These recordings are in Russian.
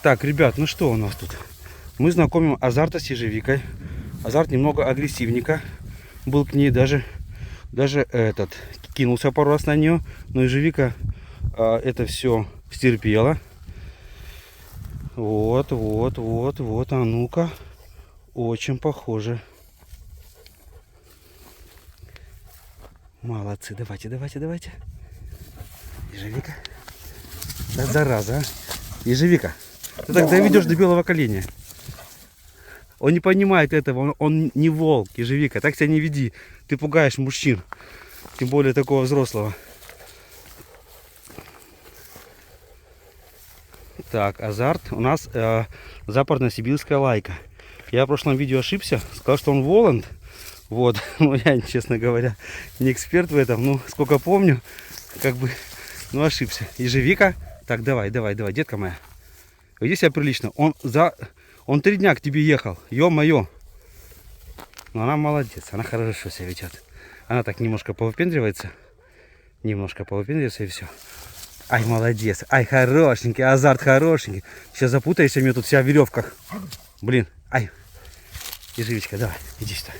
Так, ребят, ну что у нас тут? Мы знакомим Азарта с ежевикой. Азарт немного агрессивненько был к ней, даже кинулся пару раз на нее, но ежевика это все стерпела. Вот, а ну-ка, очень похоже. Молодцы, давайте. Ежевика. Да зараза, а. Ежевика, ты так доведешь до белого коленя. Он не понимает этого, он не волк, ежевика, так себя не веди. Ты пугаешь мужчин, тем более такого взрослого. Так, Азарт у нас западно-сибирская лайка. Я в прошлом видео ошибся, сказал, что он Воланд. Вот, ну я, честно говоря, не эксперт в этом, ну сколько помню, как бы, ну ошибся. Ежевика, так, давай, детка моя. Веди себя прилично. Он 3 дня к тебе ехал. Ё-моё. Но она молодец. Она хорошо себя ведет. Она так немножко повыпендривается. И все. Ай, молодец. Ай, хорошенький. Азарт хорошенький. Сейчас запутаешься мне тут вся в веревках. Блин. Ай. Ежевичка, давай. Иди сюда.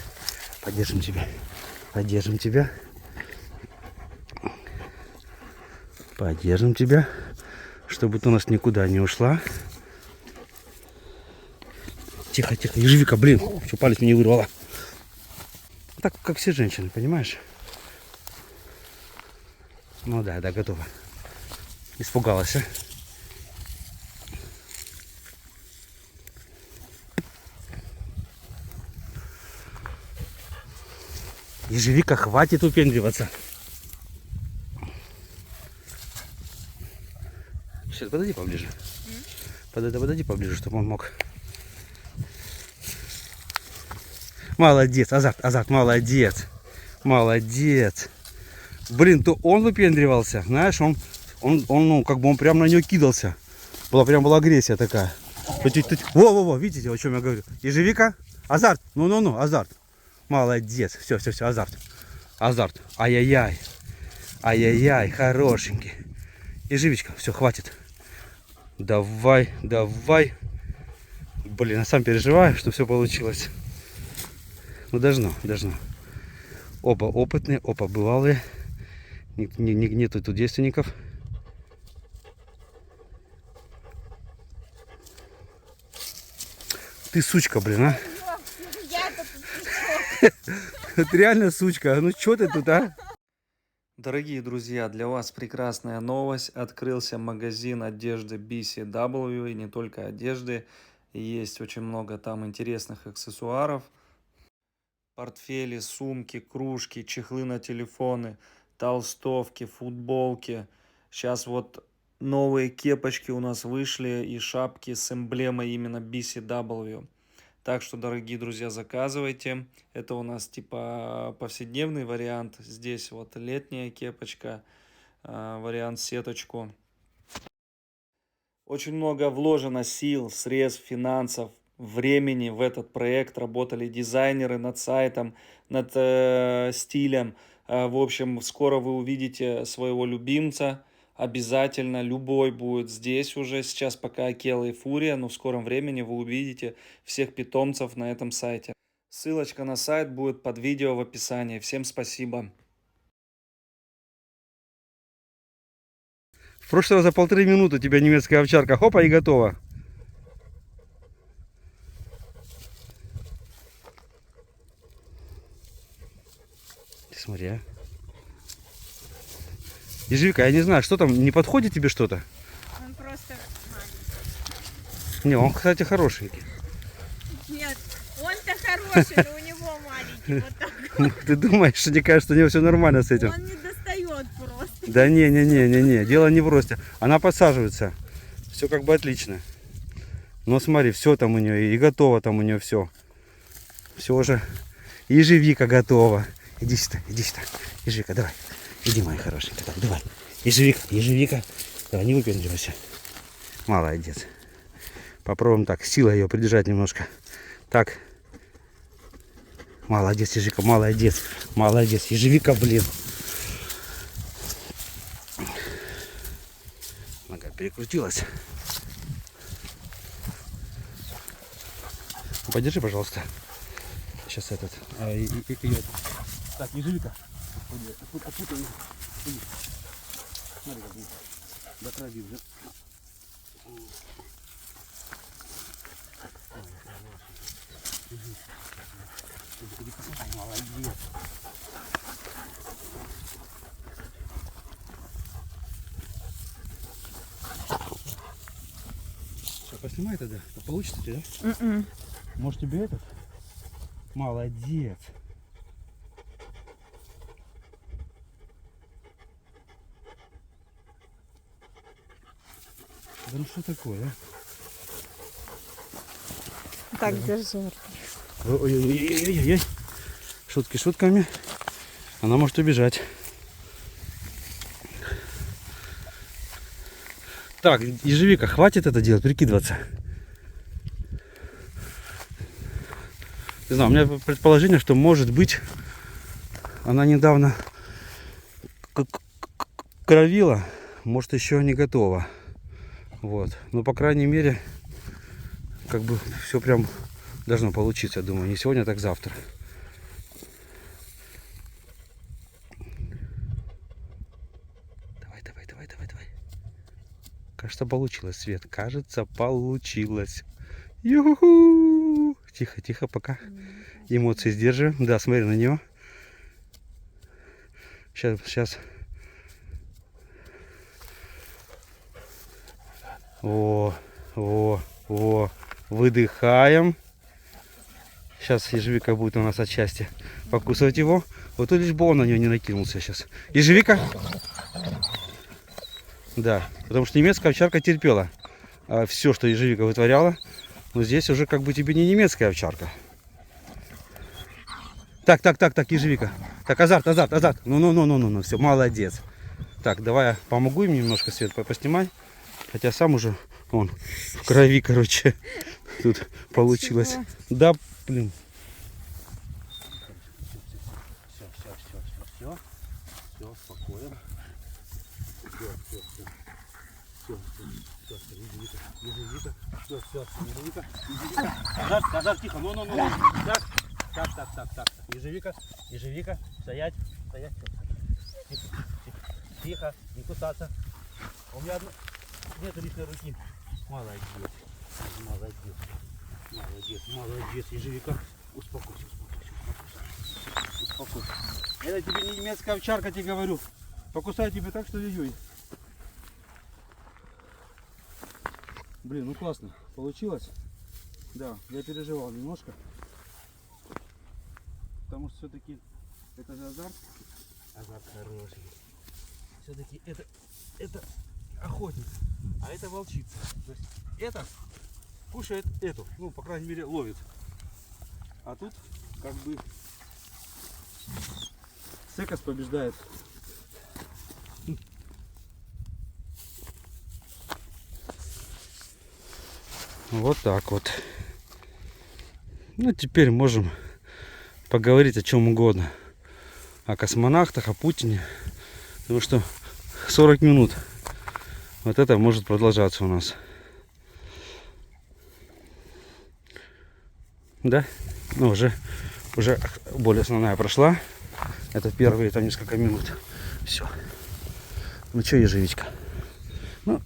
Поддержим тебя. Чтобы ты у нас никуда не ушла. Тихо. Ежевика, блин. Что палец мне вырвала. Так, как все женщины, понимаешь? Ну да, готова. Испугалась, а? Ежевика, хватит упендриваться. Сейчас, подойди поближе. Подойди поближе, чтобы он мог. Молодец, Азарт, молодец. Блин, то он выпендривался, знаешь, он ну, как бы он прям на нее кидался. Была агрессия такая. Во, видите, о чем я говорю? Ежевика, Азарт, ну, Азарт. Молодец, все, Азарт. Ай-яй-яй, хорошенький. Ежевичка, все, хватит. Давай. Блин, я сам переживаю, что все получилось. Ну, должно. Оба опытные, оба бывалые. Нету тут девственников. Ты сучка, блин, а? Это реально сучка. Ну, что ты тут, а? Дорогие друзья, для вас прекрасная новость. Открылся магазин одежды BCW, и не только одежды. Есть очень много там интересных аксессуаров. Портфели, сумки, кружки, чехлы на телефоны, толстовки, футболки. Сейчас вот новые кепочки у нас вышли и шапки с эмблемой именно BCW. Так что, дорогие друзья, заказывайте. Это у нас типа повседневный вариант. Здесь вот летняя кепочка, вариант сеточку. Очень много вложено сил, средств, финансов, времени в этот проект. Работали дизайнеры над сайтом, над стилем. В общем, скоро вы увидите своего любимца. Обязательно любой будет здесь уже. Сейчас пока Акела и Фурия, но в скором времени вы увидите всех питомцев на этом сайте. Ссылочка на сайт будет под видео в описании. Всем спасибо. В прошлый раз за 1,5 минуты у тебя немецкая овчарка. Хопа, и готова. Смотри, а. Ежевика, я не знаю, что там, не подходит тебе что-то? Он просто маленький. Не, он, кстати, хорошенький. Нет, он-то хороший, но у него маленький. Вот так. Ты думаешь, мне кажется, у него все нормально с этим? Он не достает просто. Да не, дело не в росте. Она подсаживается. Все как бы отлично. Но смотри, все там у нее, и готово там у нее все. Все уже. Ежевика готова. Иди сюда. Ежевика, давай. Иди, моя хорошенькая. Так, давай. Ежевика. Давай, не выпендривайся. Молодец. Попробуем так, силой ее придержать немножко. Так. Молодец, Ежевика, молодец. Ежевика, блин. Нога перекрутилась. подержи, пожалуйста. Сейчас этот. Так, ежевика. Откуда ее? Смотри, как мне до крови уже. Молодец. Что, поснимай тогда? Получится тебе, да? Может тебе этот? Молодец. Да ну что такое, а? Так, держи. Ой-ой-ой-ой-ой. Шутки шутками. Она может убежать. Так, ежевика, хватит это делать, прикидываться. Не знаю, у меня предположение, что может быть она недавно кровила, может еще не готова. Вот. Но по крайней мере, как бы все прям должно получиться, я думаю. Не сегодня, так завтра. Давай. Кажется, получилось, Свет. Кажется, получилось. Ю-ху! Тихо, пока. Эмоции сдерживаем. Да, смотри на нее. Сейчас. Во. Выдыхаем. Сейчас ежевика будет у нас отчасти покусывать его. Вот лишь бы он на нее не накинулся сейчас. Ежевика? Да, потому что немецкая овчарка терпела все, что ежевика вытворяла. Но здесь уже как бы тебе не немецкая овчарка. Так, ежевика. Так, азарт. Ну, все, молодец. Так, давай я помогу им немножко, Свет, поснимай. Хотя сам уже, вон, в крови, короче, тут получилось. Чего? Да, блин. Все, спокойно. Ежевика. Азарт, тихо. Ну. Так. Ежевика. Стоять. Тихо, не кусаться. У меня нет лишней руки. Молодец, ежевика. Успокойся. Это тебе не немецкая овчарка, тебе говорю. Покусай тебе так, что ой-ой. Блин, ну классно. Получилось. Да, я переживал немножко. Потому что все-таки это же азарт. Азарт хороший. Все-таки это охотник, а это волчица. То есть это кушает эту, ну, по крайней мере, ловит. А тут как бы секас побеждает. Вот так вот. Ну, теперь можем поговорить о чем угодно. О космонавтах, о Путине. Потому что 40 минут вот это может продолжаться у нас. Да? Ну, уже более основная прошла. Это первые там несколько минут. Все. Ну что, ежевичка? Ну,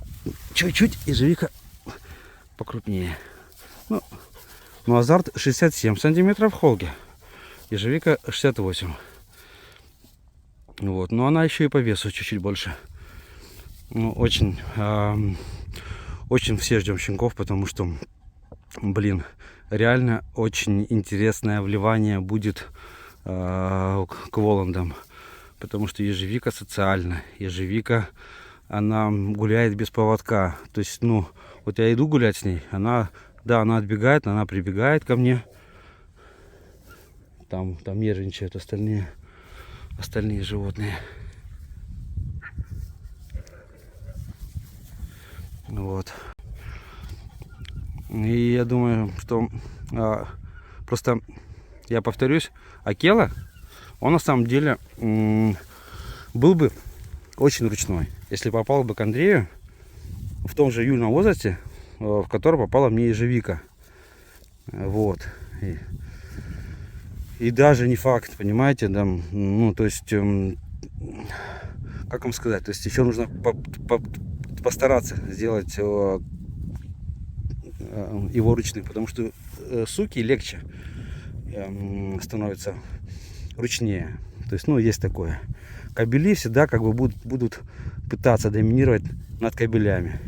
чуть-чуть ежевика покрупнее. Ну, азарт 67 сантиметров в холге. Ежевика 68. Вот. Но она еще и по весу чуть-чуть больше. Ну, очень все ждем щенков, потому что, блин, реально очень интересное вливание будет к Воландам. Потому что ежевика социальна. Ежевика, она гуляет без поводка. То есть, ну, вот я иду гулять с ней, она отбегает, она прибегает ко мне. Там нервничают остальные животные. Вот. И я думаю, что просто я повторюсь, Акела, он на самом деле был бы очень ручной, если попал бы к Андрею в том же июльном возрасте, в который попала мне ежевика. Вот. И даже не факт, понимаете, там, ну, то есть, как вам сказать, то есть еще нужно постараться сделать его ручным, потому что суки легче становятся ручнее. То есть, ну, есть такое. Кобели всегда как бы будут пытаться доминировать над кобелями.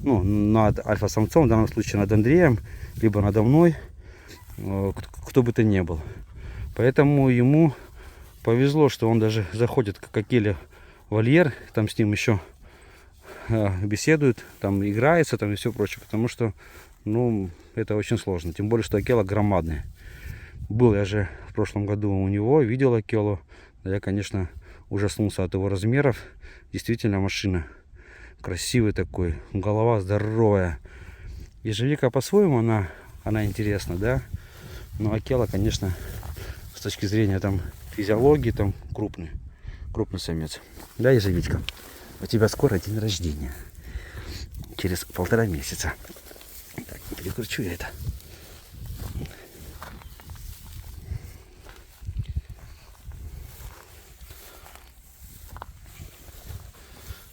Ну, над альфа-самцом, в данном случае над Андреем, либо надо мной, кто бы то ни был. Поэтому ему повезло, что он даже заходит к Акеле в вольер, там с ним еще беседует, там играется, там и все прочее, потому что, ну, это очень сложно. Тем более, что Акела громадная. Был я же в прошлом году у него, видел Акелу. Я, конечно, ужаснулся от его размеров. Действительно машина. Красивый такой, голова здоровая. Ежевика по-своему она интересна, да. Но Акела, конечно, с точки зрения там физиологии, там крупный самец. Да, Ежевичка? У тебя скоро день рождения. Через 1,5 месяца. Так, перекручу я это.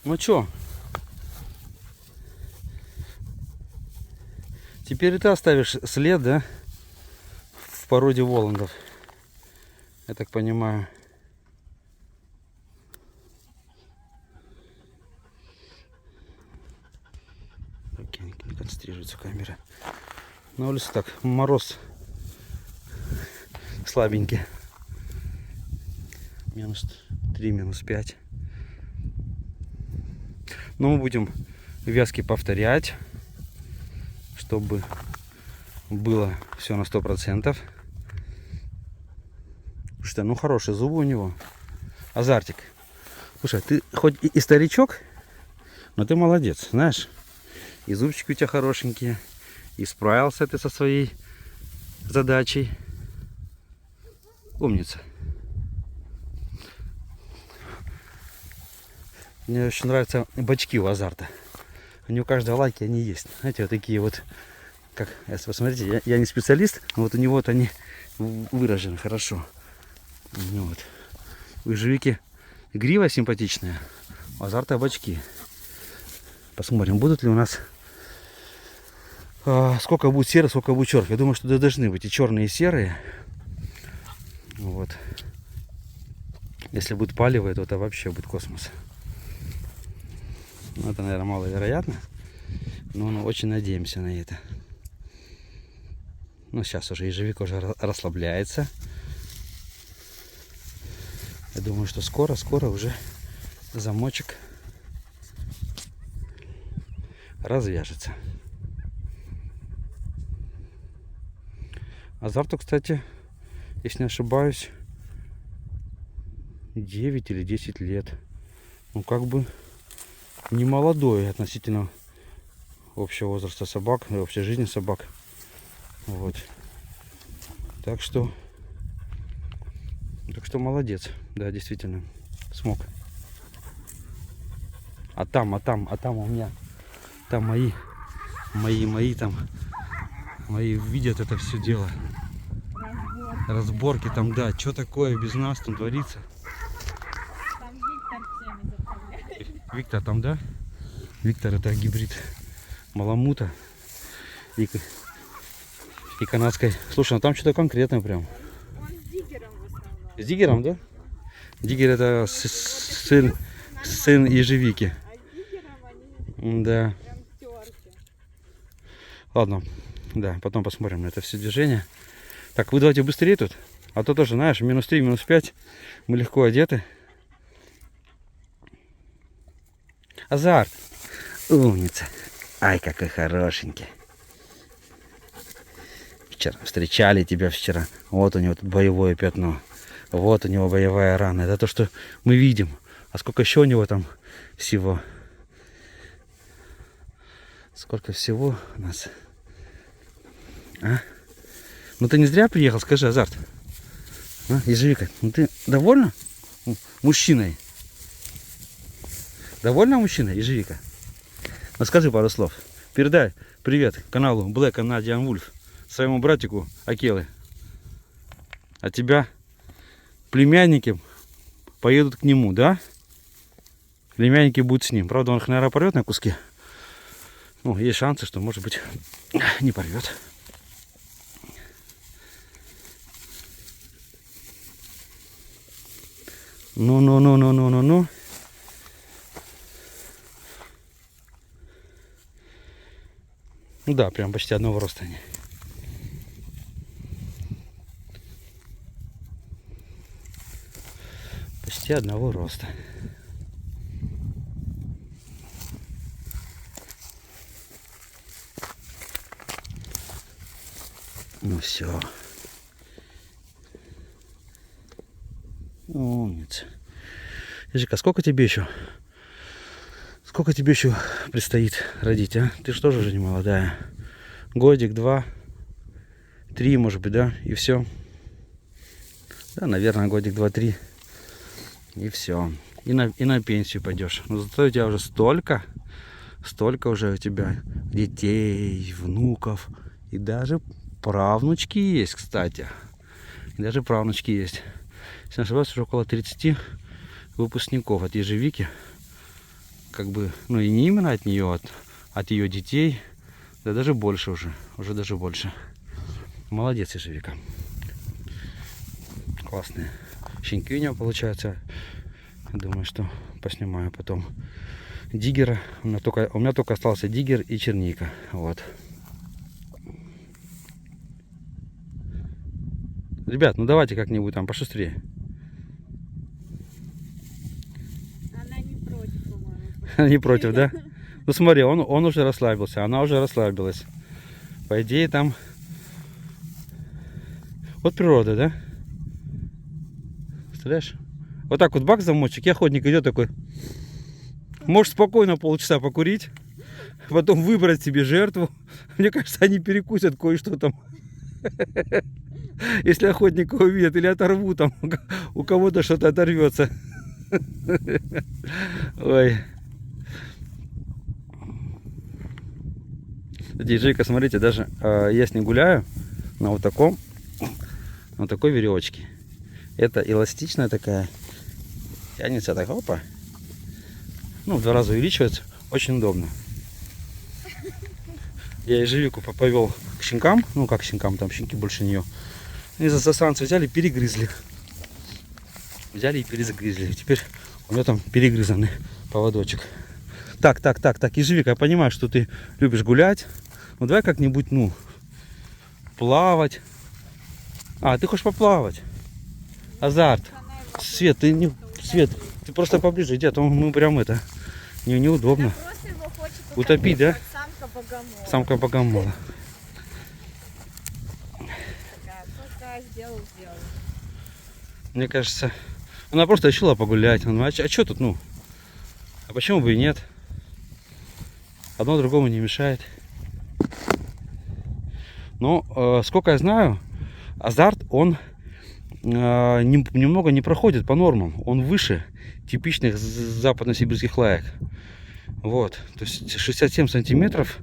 Ну чё? Теперь и ты оставишь след, да? В породе воландов. Я так понимаю. Не концентрируется камера. На улице так, мороз слабенький. -3, -5. Но мы будем вязки повторять, чтобы было все на 100%. Что, ну, хорошие зубы у него. Азартик. Слушай, ты хоть и старичок, но ты молодец, знаешь. И зубчики у тебя хорошенькие. И справился ты со своей задачей. Умница. Мне очень нравятся бачки у Азарта. Они у каждого лайки, они есть. Знаете, вот такие вот, как, если посмотрите, я не специалист, но вот у него вот они выражены хорошо. Вот. У ежевики грива симпатичная, у Азарта бачки. Посмотрим, будут ли у нас, сколько будет серых, сколько будет черных. Я думаю, что должны быть и черные, и серые. Вот. Если будет палевые, то это вообще будет космос. Ну, это, наверное, маловероятно, но мы очень надеемся на это. Ну, сейчас уже ежевик уже расслабляется. Я думаю, что скоро уже замочек развяжется. Азарту, кстати, если не ошибаюсь, 9 или 10 лет. Ну, как бы не молодой относительно общего возраста собак, общей жизни собак. Вот. Так что молодец. Да, действительно. Смог. А там у меня. Там мои там. Мои видят это все дело. Разборки там, да. Что такое без нас там творится? Там Виктор всеми заправляет. Виктор там, да? Виктор это гибрид маламута и канадской. Слушай, ну там что-то конкретное прям. Он с диггером в основном. С диггером, да? Диггер это сын ежевики. А с диггером они Да. прям стерки. Ладно, да, потом посмотрим на это все движение. Так, вы давайте быстрее тут. А то тоже, знаешь, -3, -5. Мы легко одеты. Азарт. Умница. Ай, какой хорошенький. Вчера встречали тебя вчера. Вот у него тут боевое пятно. Вот у него боевая рана. Это то, что мы видим. А сколько еще у него там всего? Сколько всего у нас? А? Ну ты не зря приехал, скажи, Азарт. А? Ежевика, ну ты довольна мужчиной? Довольна мужчиной, Ежевика? Ну скажи пару слов. Передай привет каналу Black Canadian Wolf. своему братику Акелы. А тебя племянники поедут к нему, да? Племянники будут с ним. Правда, он их, наверное, порвет на куски. Ну, есть шансы, что, может быть, не порвет. Ну. Ну да, прям почти одного роста они. Почти одного роста. Ну все. Умница. Ежика, сколько тебе еще? Сколько тебе еще предстоит родить, а? Ты же тоже уже не молодая. Годик, 2, 3, может быть, да? И все. Да, наверное, годик, 2, 3. И все. И на пенсию пойдешь. Но зато у тебя уже столько уже у тебя детей, внуков. И даже правнучки есть, кстати. И даже правнучки есть. Если не ошибаюсь, уже около 30 выпускников от ежевики. Как бы, ну и не именно от нее, от ее детей. Да даже больше уже. Уже даже больше. Молодец, ежевика. Классные щенки у нее получаются. Думаю, что поснимаю потом диггера. У меня только остался диггер и черника. Вот. Ребят, ну давайте как-нибудь там пошустрее. Она не против, по-моему. Не против, да? Ну смотри, он уже расслабился, она уже расслабилась. По идее там... Вот природа, да? Представляешь? Вот так вот бак замочек, и охотник идет такой. Можешь спокойно полчаса покурить, потом выбрать себе жертву. Мне кажется, они перекусят кое-что там. Если охотника увидят или оторвут, там у кого-то что-то оторвется. Ой. Жека, смотрите, даже я с ней гуляю на вот такой веревочке. Это эластичная такая. Тянется так, опа. Ну, в 2 раза увеличивается. Очень удобно. Я ежевику повел к щенкам. Ну, как щенкам, там щенки больше нее. И за засранцы взяли, перегрызли. Взяли и перегрызли. Теперь у меня там перегрызанный поводочек. Так, ежевика, я понимаю, что ты любишь гулять. Ну, давай как-нибудь, ну, плавать. А, ты хочешь поплавать? Азарт. Свет, ты просто поближе иди, а то мы прям это, неудобно. Просто его хочет Утопить, да? самка богомола. Самка богомола. Такая, пока сделал. Мне кажется, она просто решила погулять. Ну, а что тут, ну? А почему бы и нет? Одно другому не мешает. Но, сколько я знаю, азарт, он немного не проходит по нормам. Он выше типичных западно-сибирских лаек. Вот. То есть 67 сантиметров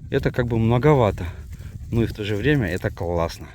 это как бы многовато. Ну и в то же время это классно.